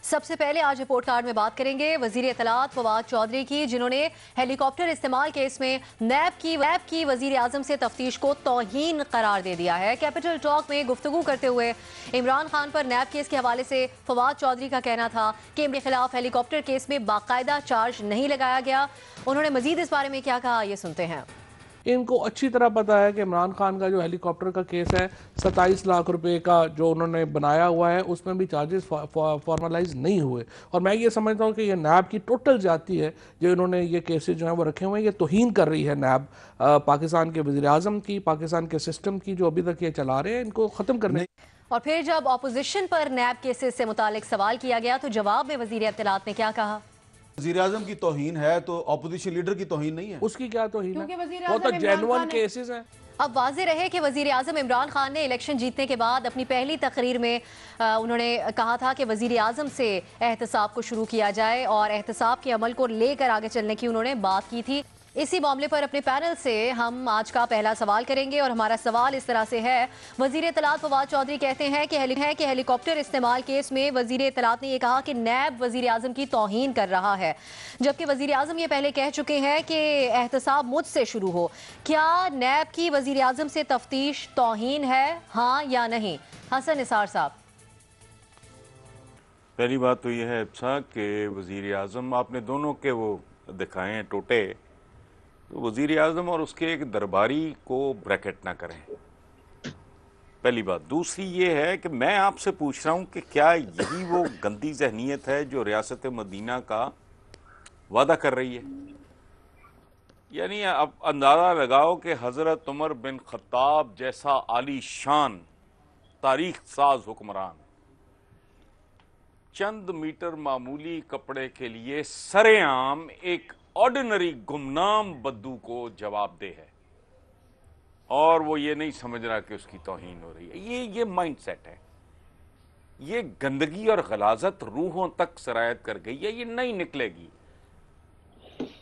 سب سے پہلے آج رپورٹ کارڈ میں بات کریں گے وزیر اطلاعات فواد چودھری کی، جنہوں نے ہیلی کاپٹر استعمال کیس میں نیب کی وزیر اعظم سے تفتیش کو توہین قرار دے دیا ہے۔ کیپٹل ٹاک میں گفتگو کرتے ہوئے عمران خان پر نیب کیس کے حوالے سے فواد چودھری کا کہنا تھا کہ ان کے خلاف ہیلی کاپٹر کیس میں باقاعدہ چارج نہیں لگایا گیا۔ انہوں نے مزید اس بارے میں کیا کہا، یہ سنتے ہیں۔ ان کو اچھی طرح پتا ہے کہ عمران خان کا جو ہیلی کاپٹر کا کیس ہے 27 لاکھ روپے کا جو انہوں نے بنایا ہوا ہے، اس میں بھی چارجز فارملائز نہیں ہوئے، اور میں یہ سمجھتا ہوں کہ یہ نیب کی ٹوٹل جاتی ہے جو انہوں نے یہ کیسز جو ہیں وہ رکھے ہوئے ہیں۔ یہ توہین کر رہی ہے نیب پاکستان کے وزیر اعظم کی، پاکستان کے سسٹم کی جو ابھی تک یہ چلا رہے ہیں، ان کو ختم کرنے۔ اور پھر جب اپوزیشن پر نیب کیسز سے متعلق سوال کیا گیا تو جواب میں وزیر اطلاعات نے کیا کہا؟ وزیر اعظم کی توہین ہے تو اپوزیشن لیڈر کی توہین نہیں ہے؟ اس کی کیا توہین کیونکہ وزیر ہے؟ وہ تو اعظم عمران جینوئن خان کیسز ہیں۔ اب واضح رہے کہ وزیر اعظم عمران خان نے الیکشن جیتنے کے بعد اپنی پہلی تقریر میں انہوں نے کہا تھا کہ وزیر اعظم سے احتساب کو شروع کیا جائے، اور احتساب کے عمل کو لے کر آگے چلنے کی انہوں نے بات کی تھی۔ اسی معاملے پر اپنے پینل سے ہم آج کا پہلا سوال کریں گے، اور ہمارا سوال اس طرح سے ہے۔ وزیر اطلاعات فواد چودھری کہتے ہیں کہ ہیلی کاپٹر استعمال کیس میں وزیر اطلاعات نے یہ کہا کہ نیب وزیر اعظم کی توہین کر رہا ہے، جبکہ وزیر اعظم یہ پہلے کہہ چکے ہیں کہ احتساب مجھ سے شروع ہو۔ کیا نیب کی وزیر اعظم سے تفتیش توہین ہے، ہاں یا نہیں؟ حسن نثار صاحب۔ پہلی بات تو یہ ہے ابسا کہ وزیر اعظم آپ نے دونوں کے وہ دکھائے ہیں ٹوٹے، تو وزیر اعظم اور اس کے ایک درباری کو بریکٹ نہ کریں، پہلی بات۔ دوسری یہ ہے کہ میں آپ سے پوچھ رہا ہوں کہ کیا یہی وہ گندی ذہنیت ہے جو ریاست مدینہ کا وعدہ کر رہی ہے؟ یعنی اب اندازہ لگاؤ کہ حضرت عمر بن خطاب جیسا عالی شان تاریخ ساز حکمران چند میٹر معمولی کپڑے کے لیے سرے عام ایک آرڈینری گمنام بدو کو جواب دہ ہے، اور وہ یہ نہیں سمجھ رہا کہ اس کی توہین ہو رہی ہے۔ یہ مائنڈ سیٹ ہے، یہ گندگی اور غلاظت روحوں تک سرایت کر گئی ہے، یہ نہیں نکلے گی۔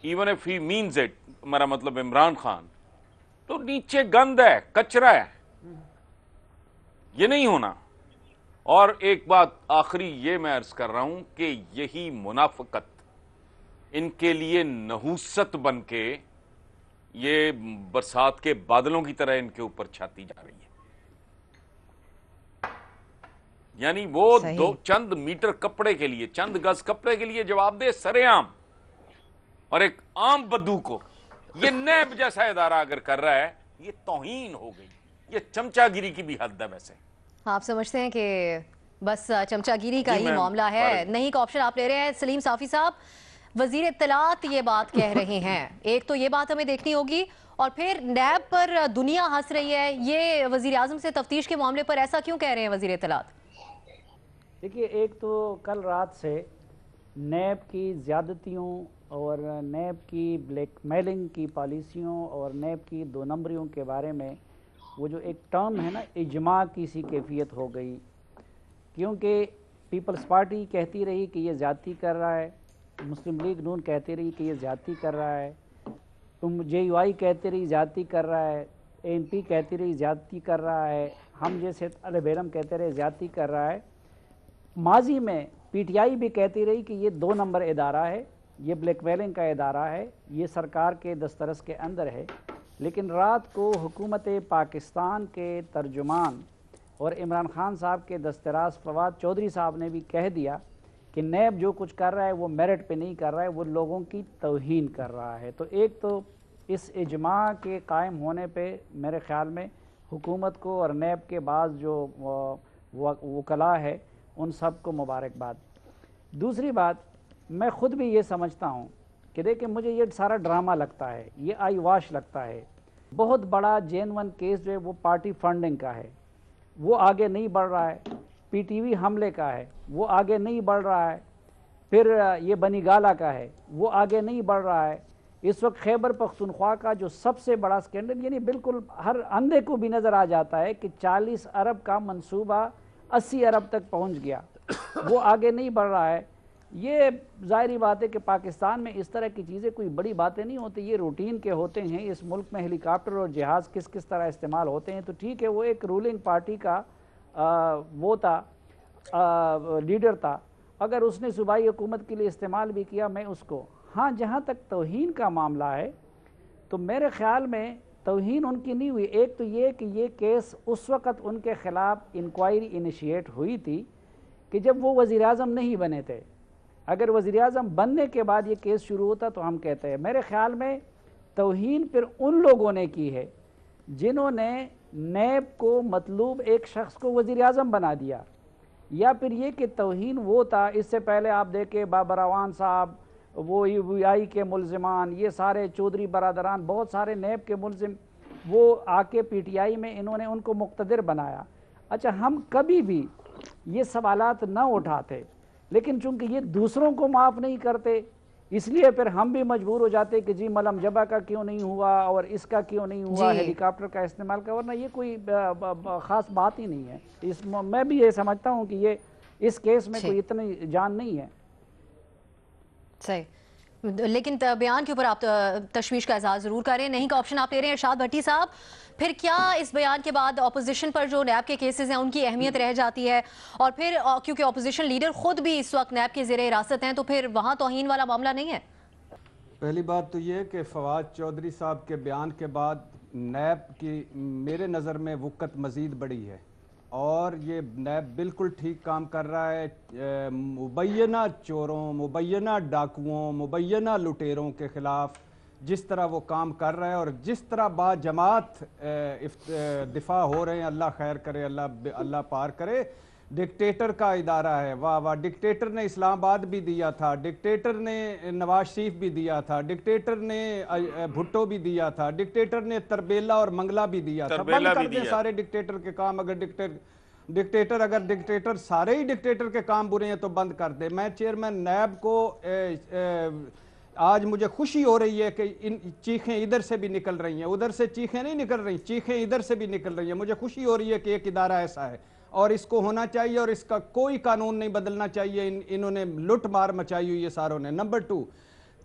Even if he means it, میرا مطلب عمران خان، تو نیچے گند ہے، کچرا ہے، یہ نہیں ہونا۔ اور ایک بات آخری یہ میں عرض کر رہا ہوں کہ یہی منافقت ان کے لیے نحوست بن کے یہ برسات کے بادلوں کی طرح ان کے اوپر چھاتی جا رہی ہے۔ یعنی وہ چند میٹر کپڑے کے لیے، چند گز کپڑے کے لیے جواب دے سرے عام، اور ایک عام بدو کو یہ نیب جیسا ادارہ اگر کر رہا ہے، یہ توہین ہو گئی، یہ چمچا گیری کی بھی حد ہے۔ ویسے آپ سمجھتے ہیں کہ بس چمچا گیری کا ہی معاملہ ہے، نہیں کا آپشن آپ لے رہے ہیں؟ سلیم صافی صاحب، وزیر اطلاعات یہ بات کہہ رہے ہیں، ایک تو یہ بات ہمیں دیکھنی ہوگی، اور پھر نیب پر دنیا ہنس رہی ہے، یہ وزیر اعظم سے تفتیش کے معاملے پر ایسا کیوں کہہ رہے ہیں وزیر اطلاعات؟ دیکھیے، ایک تو کل رات سے نیب کی زیادتیوں اور نیب کی بلیک میلنگ کی پالیسیوں اور نیب کی دو نمبریوں کے بارے میں وہ جو ایک ٹرم ہے نا، اجماع کی سی کیفیت ہو گئی، کیونکہ پیپلز پارٹی کہتی رہی کہ یہ زیادتی کر رہا ہے، مسلم لیگ نون کہتی رہی کہ یہ زیادتی کر رہا ہے، جے یو آئی کہتی رہی زیادتی کر رہا ہے، اے این پی کہتی رہی زیادتی کر رہا ہے، ہم جیسے علی بیرم کہتے رہے زیادتی کر رہا ہے۔ ماضی میں پی ٹی آئی بھی کہتی رہی کہ یہ 2 نمبر ادارہ ہے، یہ بلیک میلنگ کا ادارہ ہے، یہ سرکار کے دسترس کے اندر ہے۔ لیکن رات کو حکومت پاکستان کے ترجمان اور عمران خان صاحب کے دستراز فواد چودھری صاحب نے بھی کہہ دیا کہ نیب جو کچھ کر رہا ہے وہ میرٹ پہ نہیں کر رہا ہے، وہ لوگوں کی توہین کر رہا ہے۔ تو ایک تو اس اجماع کے قائم ہونے پہ میرے خیال میں حکومت کو اور نیب کے بعض جو وکلاء ہے ان سب کو مبارکباد۔ دوسری بات، میں خود بھی یہ سمجھتا ہوں کہ دیکھیں، مجھے یہ سارا ڈرامہ لگتا ہے، یہ آئی واش لگتا ہے۔ بہت بڑا جینون کیس جو ہے وہ پارٹی فنڈنگ کا ہے، وہ آگے نہیں بڑھ رہا ہے۔ پی ٹی وی حملے کا ہے، وہ آگے نہیں بڑھ رہا ہے۔ پھر یہ بنی گالا کا ہے، وہ آگے نہیں بڑھ رہا ہے۔ اس وقت خیبر پختونخوا کا جو سب سے بڑا سکینڈل، یعنی بالکل ہر اندھے کو بھی نظر آ جاتا ہے کہ 40 ارب کا منصوبہ 80 ارب تک پہنچ گیا، وہ آگے نہیں بڑھ رہا ہے۔ یہ ظاہری بات ہے کہ پاکستان میں اس طرح کی چیزیں کوئی بڑی باتیں نہیں ہوتی، یہ روٹین کے ہوتے ہیں۔ اس ملک میں ہیلی کاپٹر اور جہاز کس طرح استعمال ہوتے ہیں، تو ٹھیک ہے، وہ ایک رولنگ پارٹی کا وہ تھا، لیڈر تھا، اگر اس نے صوبائی حکومت کے لیے استعمال بھی کیا میں اس کو، ہاں جہاں تک توہین کا معاملہ ہے تو میرے خیال میں توہین ان کی نہیں ہوئی. ایک تو یہ کہ یہ کیس اس وقت ان کے خلاف انکوائری انیشیٹ ہوئی تھی کہ جب وہ وزیر اعظم نہیں بنے تھے. اگر وزیر اعظم بننے کے بعد یہ کیس شروع ہوتا تو ہم کہتے ہیں. میرے خیال میں توہین پھر ان لوگوں نے کی ہے جنہوں نے نیب کو مطلوب ایک شخص کو وزیر اعظم بنا دیا، یا پھر یہ کہ توہین وہ تھا. اس سے پہلے آپ دیکھیں بابر اعوان صاحب، وہ وی آئی کے ملزمان، یہ سارے چودھری برادران، بہت سارے نیب کے ملزم، وہ آ کے پی ٹی آئی میں انہوں نے ان کو مقتدر بنایا. اچھا ہم کبھی بھی یہ سوالات نہ اٹھاتے، لیکن چونکہ یہ دوسروں کو معاف نہیں کرتے اس لیے پھر ہم بھی مجبور ہو جاتے کہ جی ملم جبہ کا کیوں نہیں ہوا اور اس کا کیوں نہیں ہوا، ہیلی کاپٹر کا استعمال کا، ورنہ یہ کوئی خاص بات ہی نہیں ہے. میں بھی یہ سمجھتا ہوں کہ یہ اس کیس میں کوئی اتنی جان نہیں ہے. صحیح، لیکن بیان کے اوپر آپ تشویش کا اظہار ضرور کریں. نہیں کا آپشن آپ لے رہے ہیں ارشاد بھٹی صاحب. پھر کیا اس بیان کے بعد اپوزیشن پر جو نیب کے کیسز ہیں ان کی اہمیت رہ جاتی ہے؟ اور پھر کیونکہ اپوزیشن لیڈر خود بھی اس وقت نیب کے زیر حراست ہیں تو پھر وہاں توہین والا معاملہ نہیں ہے؟ پہلی بات تو یہ کہ فواد چودھری صاحب کے بیان کے بعد نیب کی میرے نظر میں وقت مزید بڑی ہے، اور یہ نیب بالکل ٹھیک کام کر رہا ہے. مبینہ چوروں، مبینہ ڈاکوؤں، مبینہ لٹیروں کے خلاف جس طرح وہ کام کر رہا ہے اور جس طرح با جماعت دفاع ہو رہے ہیں، اللہ خیر کرے، اللہ پار کرے. ڈکٹیٹر کا ادارہ ہے، واہ واہ. ڈکٹیٹر نے اسلام آباد بھی دیا تھا، ڈکٹیٹر نے نواز شریف بھی دیا تھا، ڈکٹیٹر نے بھٹو بھی دیا تھا، ڈکٹیٹر نے تربیلا اور منگلا بھی دیا تھا. بند کر دیں سارے ڈکٹیٹر کے کام. اگر ڈکٹیٹر سارے ہی ڈکٹیٹر کے کام برے ہیں تو بند کر دیں. میں چیئرمین نیب کو آج مجھے خوشی ہو رہی ہے کہ چیخیں ادھر سے بھی نکل رہی ہیں، ادھر سے چیخیں نہیں نکل رہی، چیخیں ادھر سے بھی نکل رہی ہیں. مجھے خوشی ہو رہی ہے کہ ایک ادارہ ایسا ہے اور اس کو ہونا چاہیے اور اس کا کوئی قانون نہیں بدلنا چاہیے. انہوں نے لٹ مار مچائی ہوئی ہے ساروں نے. نمبر 2،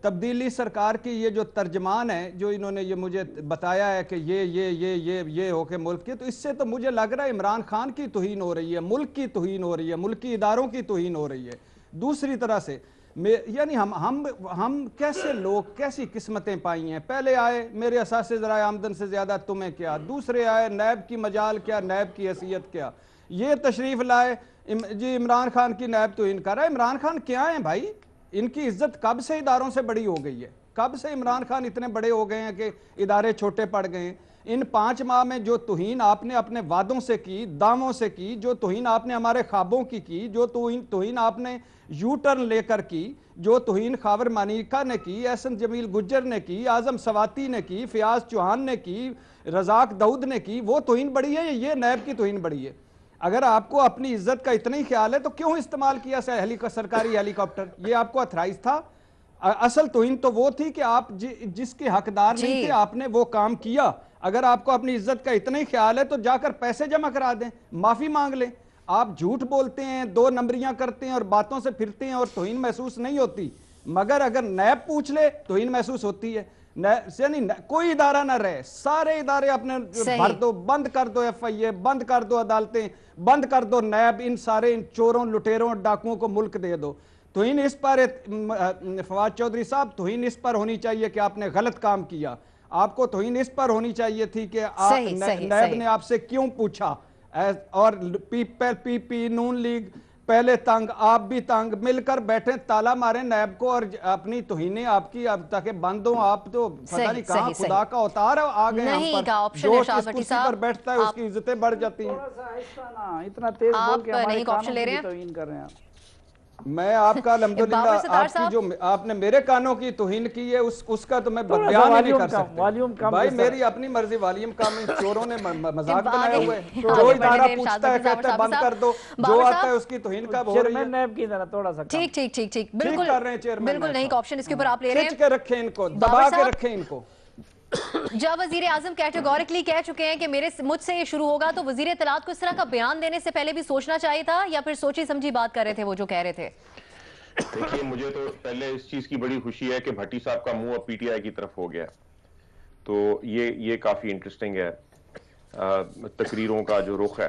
تبدیلی سرکار کی یہ جو ترجمان ہے جو انہوں نے یہ مجھے بتایا ہے کہ یہ ہو کے ملک کے، تو اس سے تو مجھے لگ رہا ہے عمران خان کی توہین ہو رہی ہے، ملک کی توہین ہو رہی ہے، ملکی اداروں کی توہین ہو رہی ہے. دوسری طرح سے یعنی ہم کیسے لوگ کیسی قسمتیں پائی ہیں. پہلے آئے میرے اساس ذرائع آمدن سے زیادہ تمہیں کیا، دوسرے آئے نیب کی مجال کیا، نیب کی حیثیت کیا. یہ تشریف لائے جی عمران خان کی نیب توہین کر رہا ہے. عمران خان کیا ہیں بھائی؟ ان کی عزت کب سے اداروں سے بڑی ہو گئی ہے؟ کب سے عمران خان اتنے بڑے ہو گئے ہیں کہ ادارے چھوٹے پڑ گئے ہیں؟ ان 5 ماہ میں جو توہین آپ نے اپنے وعدوں سے کی، دعووں سے کی، جو توہین آپ نے ہمارے خوابوں کی جو توہین آپ نے یو ٹرن لے کر کی، جو توہین خاور مانیکا نے کی، احسن جمیل گجر نے کی، اعظم سواتی نے کی، فیاض چوہان نے کی، رزاق داؤد نے کی، وہ توہین بڑی ہے یا یہ نیب کی توہین بڑی ہے؟ اگر آپ کو اپنی عزت کا اتنا ہی خیال ہے تو کیوں استعمال کیا سرکاری ہیلی کاپٹر؟ یہ آپ کو اتھرائز تھا. اصل توہین تو وہ تھی کہ آپ جس کے حقدار نہیں تھے آپ نے وہ کام کیا. اگر آپ کو اپنی عزت کا اتنا ہی خیال ہے تو جا کر پیسے جمع کرا دیں، معافی مانگ لیں. آپ جھوٹ بولتے ہیں، 2 نمبریاں کرتے ہیں اور باتوں سے پھرتے ہیں اور توہین محسوس نہیں ہوتی، مگر اگر نیب پوچھ لے توہین محسوس ہوتی ہے. یعنی کوئی ادارہ نہ رہے، سارے ادارے اپنے بھر دو، بند کر دو ایف آئی اے، بند کر دو عدالتیں، بند کر دو نیب. ان سارے ان چوروں، لٹیروں، ڈاکوؤں کو ملک دے دو. توہین اس پر فواد چودھری صاحب، توہین اس پر ہونی چاہیے کہ آپ نے غلط کام کیا. آپ کو توہین اس پر ہونی چاہیے تھی کہ نیب نے آپ سے کیوں پوچھا. اور پی پی نون لیگ پہلے تنگ، آپ بھی تنگ، مل کر بیٹھیں، تالا ماریں نیب کو اور اپنی توہینیں آپ کی اب تک بند ہوں. آپ تو پتہ نہیں کہاں خدا کا اوتار آ گئے ہم پر. جو جس کرسی پر بیٹھتا ہے اس کی عزتیں بڑھ جاتی ہیں. اتنا تیز بول کے ہمارے کانوں کی توہین کر رہے ہیں. میں آپ کا الحمدللہ آپ کی جو آپ نے میرے کانوں کی توہین کی ہے اس کا تو میں بیان ہی نہیں کر سکتا بھائی. میری اپنی مرضی. والیوم کم. چوروں نے مذاق بنایا ہوا ہے. جو ادارہ پوچھتا ہے کہتا ہے بند کر دو، جو آتا ہے اس کی توہین کب ہو رہی ہے. نیب کی ذرا تھوڑا سا ٹھیک بالکل کر رہے ہیں چیئرمین. بالکل نہیں کا آپشن اس کے اوپر آپ لے رہے ہیں. کھچ کے رکھیں ان کو، دبا کے رکھیں ان کو. جب وزیر اعظم کیٹیگوریکلی کہہ چکے ہیں کہ مجھ سے یہ شروع ہوگا تو وزیر اطلاعات کو اس طرح کا بیان دینے سے پہلے بھی سوچنا چاہیے تھا یا پھر سوچی سمجھی بات کر رہے تھے وہ جو کہہ رہے تھے؟ دیکھیے مجھے تو پہلے اس چیز کی بڑی خوشی ہے کہ بھٹی صاحب کا منہ اب پی ٹی آئی کی طرف ہو گیا، تو یہ کافی انٹرسٹنگ ہے تقریروں کا جو رخ ہے.